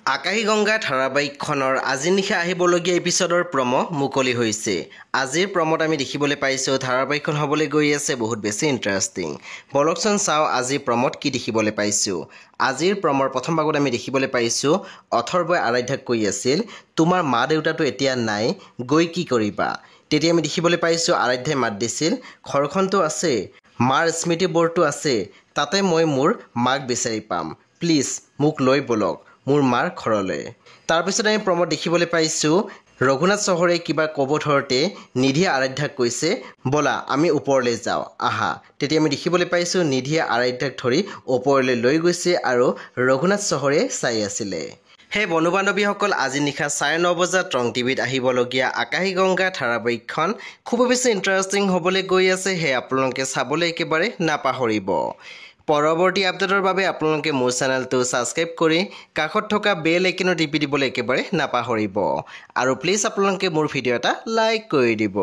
আকাশী গংগা ধাৰাবাহিকখনৰ আজি নিশা আহিবলগীয়া এপিছডৰ প্ৰম' মুকলি হৈছে। আজিৰ প্ৰম'ত আমি দেখিবলৈ পাইছোঁ ধাৰাবাহিকখন হ'বলৈ গৈ আছে বহুত বেছি ইণ্টাৰেষ্টিং। বলকচোন চাওঁ আজিৰ প্ৰম'ত কি দেখিবলৈ পাইছোঁ। আজিৰ প্ৰম'ৰ প্ৰথম ভাগত আমি দেখিবলৈ পাইছোঁ অথৰ্বই আৰাধ্যাক কৈ আছিল, তোমাৰ মা দেউতাটো এতিয়া নাই, গৈ কি কৰিবা? তেতিয়া আমি দেখিবলৈ পাইছোঁ আৰাধ্যাই মাত দিছিল, ঘৰখনটো আছে, মাৰ স্মৃতিবোৰটো আছে, তাতে মই মোৰ মাক বিচাৰি পাম, প্লিজ মোক লৈ ব'লক মোৰ মাৰ ঘৰলৈ। তাৰপিছত আমি প্ৰম'ত দেখিবলৈ পাইছোঁ ৰঘুনাথ চহৰে কিবা ক'ব ধৰোঁতে নিধিয়ে আৰাধ্যাক কৈছে, ব'লা আমি ওপৰলৈ যাওঁ আহা। তেতিয়া আমি দেখিবলৈ পাইছোঁ নিধিয়ে আৰাধ্যাক ধৰি ওপৰলৈ লৈ গৈছে আৰু ৰঘুনাথ চহৰে চাই আছিলে। সেই বন্ধু বান্ধৱীসকল আজি নিশা 9:30 বজাত ৰং টিভিত আহিবলগীয়া আকাশী গংগা ধাৰাবাহিকখন খুব বেছি ইণ্টাৰেষ্টিং হ'বলৈ গৈ আছে। সেয়ে আপোনালোকে চাবলৈ একেবাৰে নাপাহৰিব। পৰৱৰ্তী আপডেটৰ বাবে আপোনালোকে মোৰ চেনেলটো ছাবস্ক্ৰাইব কৰি কাষত থকা বেল আইকনত টিপি দিবলৈ একেবাৰে নাপাহৰিব। আৰু প্লিজ আপোনালোকে মোৰ ভিডিঅ' এটা লাইক কৰি দিব।